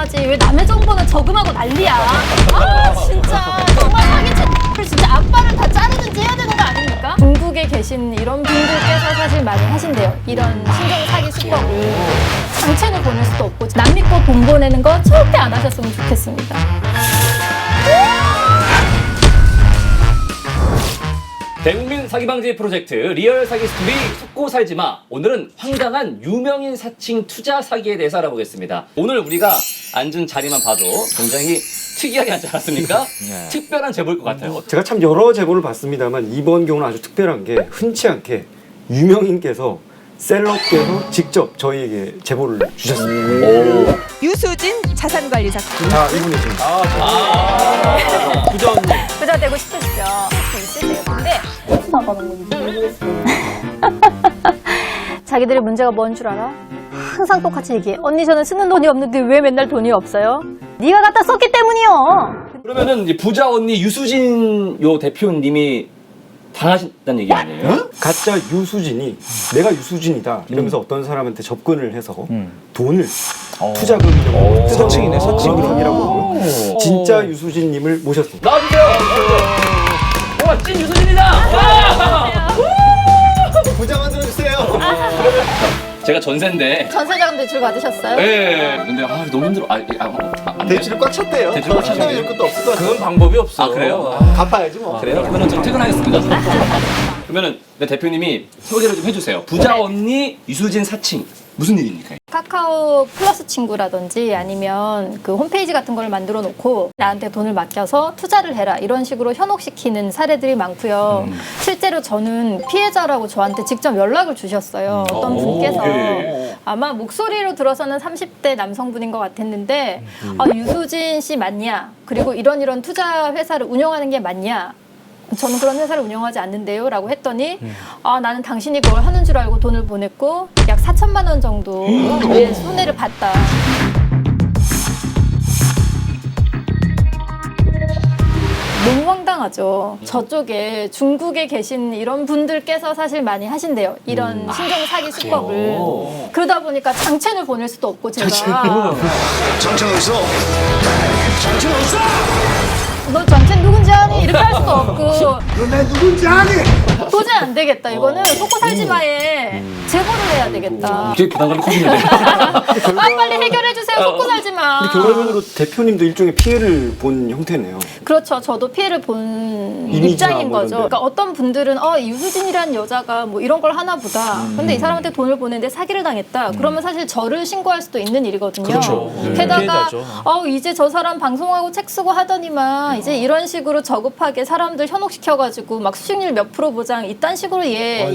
하지 왜 남의 정보는 저금하고 난리야. 아 진짜 정말 사기 진짜 앞발을 다 자르든지 해야 되는 거 아닙니까? 중국에 계신 이런 분들께서 사실 많이 하신대요. 이런 신종 사기 수법을 장첸을 보낼 수도 없고 남 믿고 돈 보내는 거 절대 안 하셨으면 좋겠습니다. 대국민 사기 방지 프로젝트 리얼 사기 스토리 속고 살지마. 오늘은 황당한 유명인 사칭 투자 사기에 대해서 알아보겠습니다. 오늘 우리가 앉은 자리만 봐도 굉장히 특이하게 앉지 않았습니까? 네. 특별한 제보일 것 같아요. 제가 참 여러 제보를 봤습니다만 이번 경우는 아주 특별한 게 흔치 않게 유명인께서 셀럽께서 직접 저희에게 제보를 주셨습니다. 오. 유수진 자산관리 사건. 자, 이분이십니다. 부자 언니. 부자 되고 싶으시죠? 있으세요. 근데 어디서 나가는 건지 모르겠어요. 자기들의 문제가 뭔 줄 알아? 항상 똑같이 얘기해. 언니 저는 쓰는 돈이 없는데 왜 맨날 돈이 없어요? 네가 갖다 썼기 때문이요. 그러면은 이제 부자 언니 유수진 요 대표님이 당하신다는 얘기 아니에요? 가짜 유수진이 내가 유수진이다 이러면서 어떤 사람한테 접근을 해서 돈을 투자금이라고 서칭이네, 서칭. 이라고 진짜 유수진님을 모셨습니다. 나와주세요. 와, 찐 유수진이다. 와! 부자 만들어주세요. 제가 전세인데. 전세자금 대출 받으셨어요? 네. 근데 너무 힘들어. 안 돼. 대출이 꽉 찼대요. 대출이 꽉 찼네요. 상당히 것도 없을 것 같아요. 그건 방법이 없어. 아, 그래요? 갚아야지 뭐. 그래요? 그러면 좀 퇴근하겠습니다. 그러면은 네, 대표님이 소개를 좀 해주세요. 부자 언니 유수진 사칭 무슨 일입니까? 카카오 플러스 친구라든지 아니면 그 홈페이지 같은 걸 만들어 놓고 나한테 돈을 맡겨서 투자를 해라 이런 식으로 현혹시키는 사례들이 많고요. 실제로 저는 피해자라고 저한테 직접 연락을 주셨어요. 어떤 분께서 예. 아마 목소리로 들어서는 30대 남성분인 것 같았는데 유수진 씨 맞냐? 그리고 이런 투자 회사를 운영하는 게 맞냐? 저는 그런 회사를 운영하지 않는데요 라고 했더니 나는 당신이 그걸 하는 줄 알고 돈을 보냈고 약 4천만 원 정도의 손해를 봤다. 너무 황당하죠. 저쪽에 중국에 계신 이런 분들께서 사실 많이 하신대요. 이런 신종 사기 수법을. 그러다 보니까 장첸을 보낼 수도 없고 제가 장첸 어딨어? 장첸 어딨어? 너 장첸 누군지 아니? 이렇게 할 수도 없고 너내 누군지 아니? 도저히 안 되겠다. 이거는 속고 살지 마에 제보를 해야 되겠다. 되게 부담감이 커지는데. 빨리 해결해 주세요. 속고 살지 마. 근데 결과적으로 대표님도 일종의 피해를 본 형태네요. 그렇죠. 저도 피해를 본 이미지나 입장인 뭐 거죠. 이런데. 그러니까 어떤 분들은 유수진이라는 여자가 뭐 이런 걸 하나 보다. 근데 이 사람한테 돈을 보냈는데 사기를 당했다. 그러면 사실 저를 신고할 수도 있는 일이거든요. 그렇죠. 게다가 피해자죠. 이제 저 사람 방송하고 책 쓰고 하더니만 이제 이런 식으로 저급하게 사람들 현혹시켜가지고 막 수익률 몇 프로 보장 이딴 식으로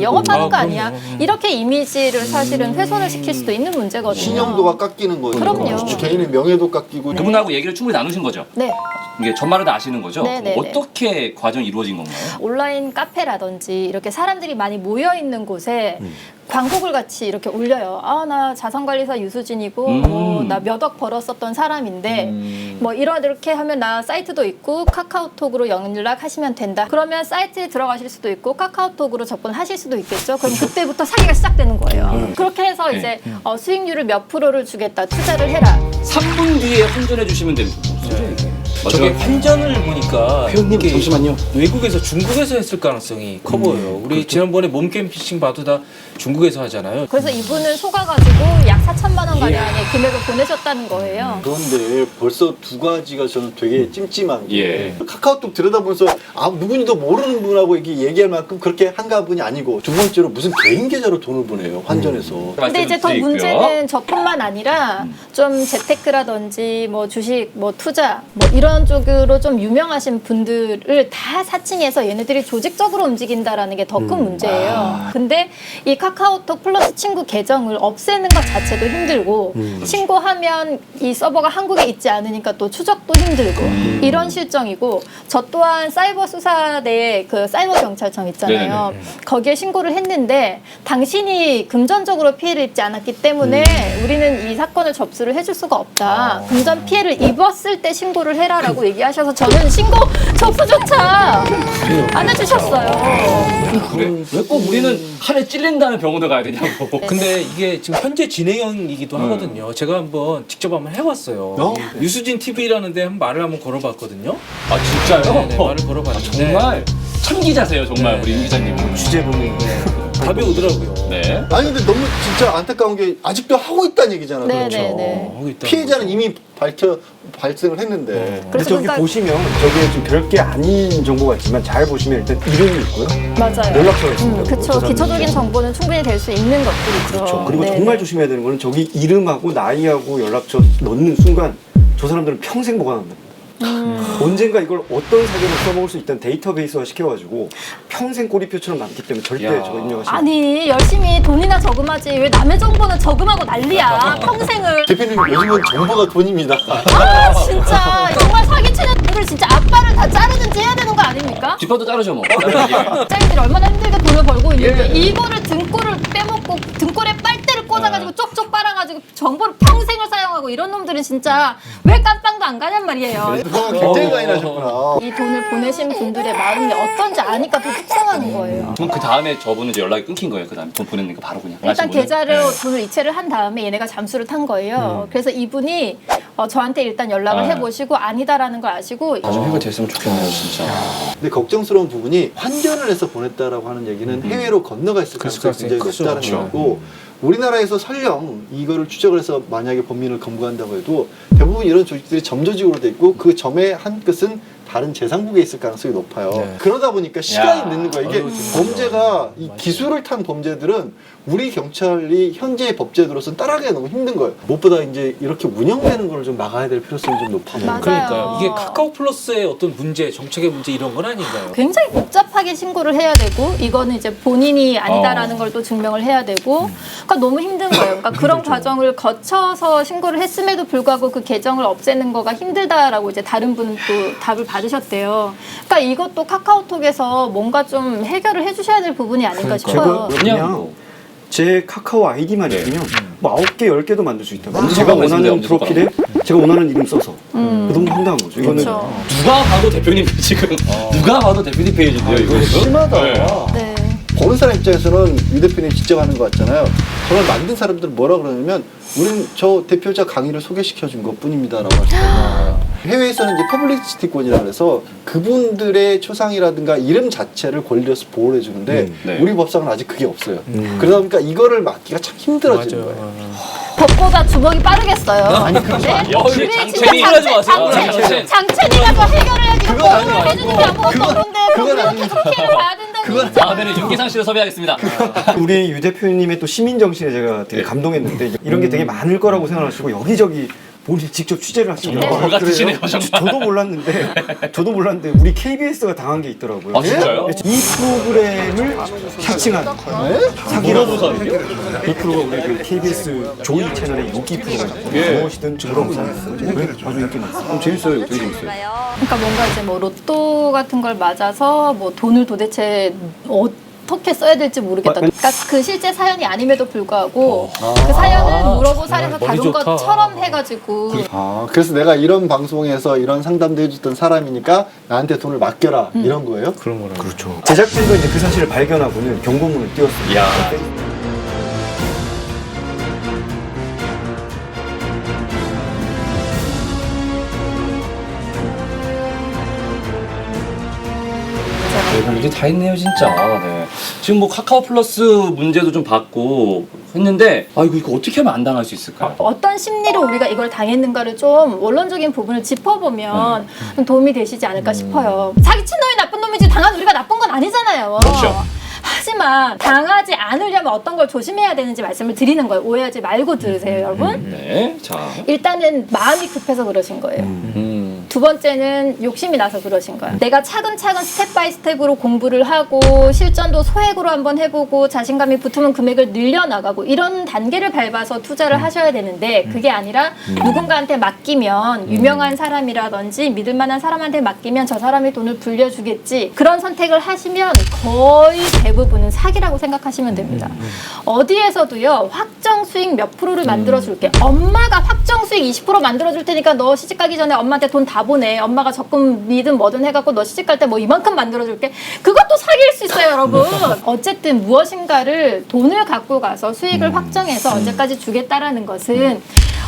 영업하는 거 아니야. 이렇게 이미지를 사실은 훼손을 시킬 수도 있는 문제거든요. 신용도가 깎이는 거예요. 그럼요. 개인의 명예도 깎이고. 그분하고 얘기를 충분히 나누신 거죠? 네. 이게 전말을 다 아시는 거죠? 네네네. 어떻게 과정이 이루어진 건가요? 온라인 카페라든지 이렇게 사람들이 많이 모여 있는 곳에 광고글 같이 이렇게 올려요. 나 자산관리사 유수진이고 뭐 나 몇 억 벌었었던 사람인데 뭐 이렇게 하면 나 사이트도 있고 카카오톡으로 연락하시면 된다. 그러면 사이트에 들어가실 수도 있고 카카오톡으로 접근하실 수도 있겠죠. 그럼 그때부터 사기가 시작되는 거예요. 그렇게 해서 이제 수익률을 몇 프로를 주겠다. 투자를 해라. 3분 뒤에 환전해 주시면 됩니다. 저게 환전을 보니까 회원님 이게 잠시만요. 외국에서 중국에서 했을 가능성이 커 보여요. 우리 지난번에 몸게임 피싱 봐도 다 중국에서 하잖아요. 그래서 이분은 속아가지고 약 4천만 원 가량의 금액을 보내셨다는 거예요. 그런데 벌써 두 가지가 저는 되게 찜찜한 게 예. 카카오톡 들여다보면서 누군지도 모르는 분하고 이렇게 얘기할 만큼 그렇게 한가 분이 아니고 두 번째로 무슨 개인 계좌로 돈을 보내요 환전해서. 근데 이제 더 문제는 저뿐만 아니라 좀 재테크라든지 뭐 주식, 뭐 투자 뭐 이런 쪽으로 좀 유명하신 분들을 다 사칭해서 얘네들이 조직적으로 움직인다라는 게 더 큰 문제예요. 근데 이 카카오톡 플러스 친구 계정을 없애는 것 자체도 힘들고 신고하면 이 서버가 한국에 있지 않으니까 또 추적도 힘들고 이런 실정이고 저 또한 사이버 수사대 그 사이버 경찰청 있잖아요. 네네네. 거기에 신고를 했는데 당신이 금전적으로 피해를 입지 않았기 때문에 우리는 이 사건을 접수를 해줄 수가 없다. 금전 피해를 입었을 때 신고를 해라. 해라라고 얘기하셔서 저는 신고 접수조차 안 해주셨어요. 그래? 왜 꼭 우리는 칼에 찔린 다음에 병원에 가야 되냐고. 근데 이게 지금 현재 진행형이기도 하거든요. 제가 직접 한번 해봤어요. 유수진 TV라는데 말을 한번 걸어봤거든요. 아 진짜요? 네, 말을 걸어봤는데 정말 천기자세요 정말 네. 우리 임 기자님. 취재 보는 답이 오더라고요. 네. 아니 근데 너무 진짜 안타까운 게 아직도 하고 있다는 얘기잖아요. 네네네. 하고 있다는 피해자는 거죠. 이미 발생을 했는데. 근데 그래서 저기 그러니까- 보시면 저게 좀 별게 아닌 정보 같지만 잘 보시면 일단 이름이 있고요. 맞아요. 연락처가 있습니다. 그렇죠. 저 사람이 기초적인 이제. 정보는 충분히 될 수 있는 것들이죠. 그렇죠. 그리고 네. 정말 조심해야 되는 거는 저기 이름하고 나이하고 연락처 넣는 순간 저 사람들은 평생 보관한답니다. 언젠가 이걸 어떤 사기로 써먹을 수 있다는 데이터베이스화 시켜가지고 평생 꼬리표처럼 남기 때문에 절대 야. 저거 입력하시면 아니 열심히 돈이나 저금하지 왜 남의 정보는 저금하고 난리야. 평생을. 대표님 요즘은 정보가 돈입니다. 아 진짜 정말 사기치는 분들 진짜 앞발을 다 자르든지 해야 되는 거 아닙니까? 뒷발도 자르죠 뭐. 짜리들이 얼마나 힘들게 돈을 벌고 있는데 이거를 등골을 빼먹고 등골에 빨대를 꽂아가지고 쪽쪽 빨아가지고 정보를 평생을 사용하고 이런 놈들은 진짜 왜 깜빵도 안 가냔 말이에요. 그동안 굉장히 많이 나셨구나. 이 돈을 보내신 분들의 마음이 어떤지 아니까 더 속상한 거예요. 그럼 그 다음에 저분은 이제 연락이 끊긴 거예요. 그 다음에 돈 보내는 거 바로 그냥. 일단 하신 분은? 계좌로 네. 돈을 이체를 한 다음에 얘네가 잠수를 탄 거예요. 그래서 이분이 저한테 일단 연락을 아. 해보시고 아니다라는 걸 아시고 좀 해가 됐으면 좋겠네요 진짜. 근데 걱정스러운 부분이 환전을 해서 보냈다라고 하는 얘기는 해외로 건너가 있을 그랬을 가능성이 굉장히 가능성이 높다는 크죠. 거고 우리나라에서 설령 이거를 추적을 해서 만약에 범인을 검거한다고 해도 대부분 이런 조직들이 점조직으로 돼 있고 그 점의 한 끝은 다른 재상국에 있을 가능성이 높아요. 네. 그러다 보니까 시간이 야. 늦는 거야. 이게 아유, 진짜. 범죄가 이 기술을 탄 범죄들은 우리 경찰이 현재의 법제도로서는 따라가기가 너무 힘든 거예요. 무엇보다 이제 이렇게 운영되는 걸 좀 막아야 될 필요성이 좀 높아 보여요. 맞아요. 그러니까요. 이게 카카오 플러스의 어떤 문제, 정책의 문제 이런 건 아닌가요? 굉장히 복잡하게 신고를 해야 되고 이거는 이제 본인이 아니다라는 걸 또 증명을 해야 되고 그러니까 너무 힘든 거예요. 그러니까 그런 과정을 거쳐서 신고를 했음에도 불구하고 그 계정을 없애는 거가 힘들다라고 이제 다른 분은 또 답을 받으셨대요. 그러니까 이것도 카카오톡에서 뭔가 좀 해결을 해주셔야 될 부분이 아닌가 싶어요. 제가 그냥 그냥 뭐. 제 카카오 아이디만 네. 있으면 뭐 9개, 10개도 만들 수 있다고. 엄지 제가 손가락 있습니다, 원하는 엄지 손가락. 프로필에 제가 원하는 이름 써서 너무 황당한 거죠. 이거는 그렇죠. 누가 봐도 대표님 지금 누가 봐도 대표님 페이지인데요 이거 지금? 심하다. 네. 네. 보는 사람 입장에서는 유 대표님 직접 하는 것 같잖아요. 저걸 만든 사람들은 뭐라 그러냐면 우리는 저 대표자 강의를 소개시켜 준 것 뿐입니다라고 하시더라고요. 해외에서는 이제 퍼블리시티권이라 그래서 그분들의 초상이라든가 이름 자체를 권리로서 보호를 해주는데 네. 우리 법상은 아직 그게 없어요. 그러다 보니까 이거를 막기가 참 힘들어지는 맞아요. 거예요. 법보다 주먹이 빠르겠어요. 아니 그렇죠. 네? 역시 우리 장첸이 진짜 하지 마세요. 장첸. 장첸이가 더 해결해야지. 그건 아닌 것 법을 해주는 게 아무것도 그건- 없는데 그건 법을 아닌 계속 피해를 봐야 된다는 다음에는 윤기상 씨를 섭외하겠습니다. 우리 유 대표님의 또 시민 정신에 제가 되게 네. 감동했는데 이런 게 되게 많을 거라고 생각하시고 여기저기 본인 직접 취재를 하시더라고요. 정말 뭘 같으시네요, 그래요? 정말. 저도 몰랐는데 우리 KBS가 당한 게 있더라고요. 아, 진짜요? 이 프로그램을 사칭한 사기라고 이 프로가 우리 그 KBS 조이 채널의 인기 프로가 있거든요. 무엇이든 물어보세요. 아주 인기 많습니다. 재밌어요. 되게 재밌어요. 그러니까 뭔가 이제 뭐 로또 같은 걸 맞아서 뭐 돈을 도대체 어떻게 써야 될지 모르겠다. 그러니까 그 실제 사연이 아님에도 불구하고 그 사연을 물어보살에서 머리 다룬 좋다. 것처럼 해가지고 그래서 내가 이런 방송에서 이런 상담도 해줬던 사람이니까 나한테 돈을 맡겨라 이런 거예요? 그런 거라고. 그렇죠. 제작진도 이제 그 사실을 발견하고는 경고문을 띄웠습니다. 이야. 네, 이게 다 있네요, 진짜. 네. 지금 뭐 카카오 플러스 문제도 좀 받고 했는데, 아이고, 이거 어떻게 하면 안 당할 수 있을까요? 어떤 심리로 우리가 이걸 당했는가를 좀 원론적인 부분을 짚어보면 좀 도움이 되시지 않을까 싶어요. 사기친 놈이 나쁜 놈이지 당한 우리가 나쁜 건 아니잖아요. 그렇죠. 하지만 당하지 않으려면 어떤 걸 조심해야 되는지 말씀을 드리는 거예요. 오해하지 말고 들으세요, 여러분. 네, 자. 일단은 마음이 급해서 그러신 거예요. 두 번째는 욕심이 나서 그러신 거야. 내가 차근차근 스텝 바이 스텝으로 공부를 하고 실전도 소액으로 한번 해보고 자신감이 붙으면 금액을 늘려나가고 이런 단계를 밟아서 투자를 하셔야 되는데 그게 아니라 누군가한테 맡기면 유명한 사람이라든지 믿을 만한 사람한테 맡기면 저 사람이 돈을 불려주겠지. 그런 선택을 하시면 거의 대부분은 사기라고 생각하시면 됩니다. 어디에서도요. 확정 수익 몇 프로를 만들어줄게. 엄마가 확정 수익 20% 만들어줄 테니까 너 시집 가기 전에 엄마한테 돈 다 바보네. 엄마가 적금이든 뭐든 해갖고 너 시집갈 때 뭐 이만큼 만들어줄게. 그것도 사기일 수 있어요, 여러분. 어쨌든 무엇인가를 돈을 갖고 가서 수익을 확정해서 언제까지 주겠다라는 것은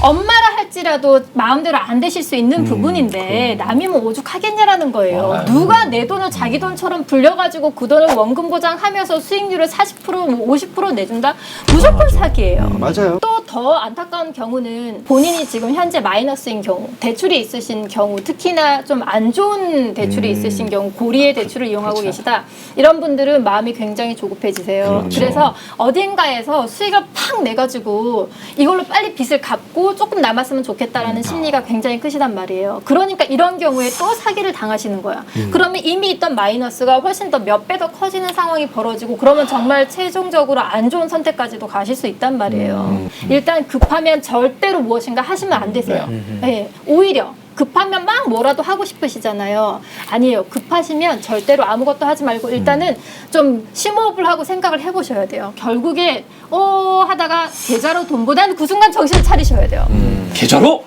엄마라 할지라도 마음대로 안 되실 수 있는 부분인데 남이면 오죽하겠냐라는 거예요. 누가 내 돈을 자기 돈처럼 불려가지고 그 돈을 원금 보장하면서 수익률을 40% 뭐 50% 내준다? 무조건 사기예요. 맞아요. 또 더 안타까운 경우는 본인이 지금 현재 마이너스인 경우, 대출이 있으신 경우, 특히나 좀 안 좋은 대출이 있으신 경우, 고리의 대출을 이용하고 계시다. 이런 분들은 마음이 굉장히 조급해지세요. 그래서 어딘가에서 수익을 팍 내가지고 이걸로 빨리 빚을 갚고 조금 남았으면 좋겠다라는 심리가 굉장히 크시단 말이에요. 그러니까 이런 경우에 또 사기를 당하시는 거야. 그러면 이미 있던 마이너스가 훨씬 더 몇 배 더 커지는 상황이 벌어지고 그러면 정말 최종적으로 안 좋은 선택까지도 가실 수 있단 말이에요. 일단 급하면 절대로 무엇인가 하시면 안 되세요. 네. 오히려 급하면 막 뭐라도 하고 싶으시잖아요. 아니에요. 급하시면 절대로 아무것도 하지 말고 일단은 좀 심호흡을 하고 생각을 해보셔야 돼요. 결국에 하다가 계좌로 돈보다는 그 순간 정신을 차리셔야 돼요. 계좌로?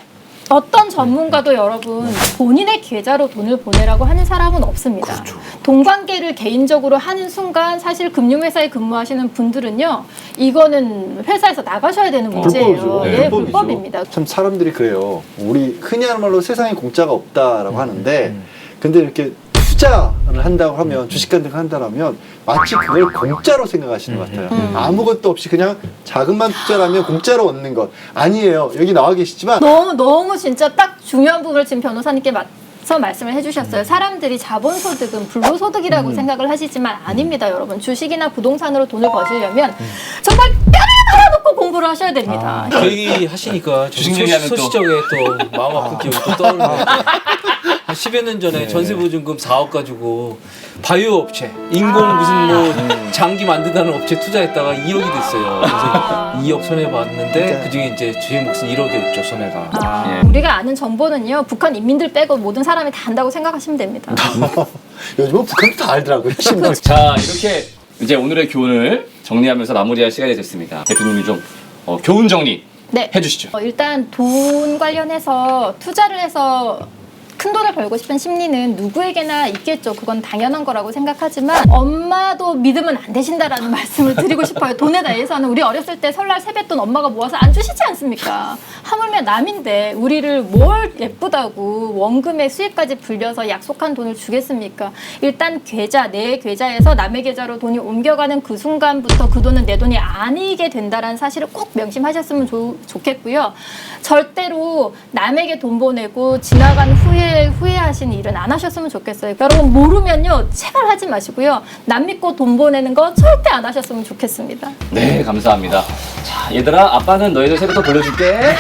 어떤 전문가도 여러분 본인의 계좌로 돈을 보내라고 하는 사람은 없습니다. 그렇죠. 돈 관계를 개인적으로 하는 순간 사실 금융회사에 근무하시는 분들은요. 이거는 회사에서 나가셔야 되는 문제예요. 불법이죠. 예, 불법이죠. 불법입니다. 참 사람들이 그래요. 우리 흔히 하는 말로 세상에 공짜가 없다라고 하는데 근데 이렇게 투자를 한다고 하면 주식 같은 거 한다면 마치 그걸 공짜로 생각하시는 것 같아요. 아무것도 없이 그냥 자금만 투자라면 공짜로 얻는 것 아니에요. 여기 나와 계시지만 너무 진짜 딱 중요한 부분을 지금 변호사님께 서 말씀을 해주셨어요. 사람들이 자본소득은 불로소득이라고 생각을 하시지만 아닙니다, 여러분. 주식이나 부동산으로 돈을 버시려면 정말 뼈를 갈아놓고 공부를 하셔야 됩니다. 그 얘기 하시니까 주식 얘기하면 또. 소시적에 또 마음 아픈 기억이 또 떠오르네요. 한 10여 년 전에 전세보증금 4억 가지고 바이오 업체, 인공 무슨 뭐 장기 만든다는 업체 투자했다가 2억이 됐어요. 그래서 2억 손해 봤는데 그중에 이제 제 몫은 1억이었죠, 손해가. 우리가 아는 정보는요, 북한 인민들 빼고 모든 사람이 다 안다고 생각하시면 됩니다. 요즘은 북한도 다 알더라고요. 자, 이렇게 이제 오늘의 교훈을 정리하면서 마무리할 시간이 됐습니다. 대표님이 좀 교훈 정리 네. 해주시죠. 일단 돈 관련해서 투자를 해서 큰 돈을 벌고 싶은 심리는 누구에게나 있겠죠. 그건 당연한 거라고 생각하지만 엄마도 믿으면 안 되신다라는 말씀을 드리고 싶어요. 돈에 대해서는 우리 어렸을 때 설날 세뱃돈 엄마가 모아서 안 주시지 않습니까? 하물며 남인데 우리를 뭘 예쁘다고 원금의 수익까지 불려서 약속한 돈을 주겠습니까? 일단 계좌, 내 계좌에서 남의 계좌로 돈이 옮겨가는 그 순간부터 그 돈은 내 돈이 아니게 된다는 사실을 꼭 명심하셨으면 좋겠고요. 절대로 남에게 돈 보내고 지나간 후회하시는 일은 안 하셨으면 좋겠어요. 여러분 모르면요 제발 하지 마시고요. 남 믿고 돈 보내는 거 절대 안 하셨으면 좋겠습니다. 네, 감사합니다. 자, 얘들아, 아빠는 너희들 세뱃돈 돌려줄게.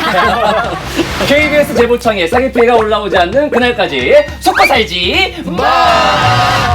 KBS 제보창에 싸게 피해가 올라오지 않는 그날까지 속고 살지 마!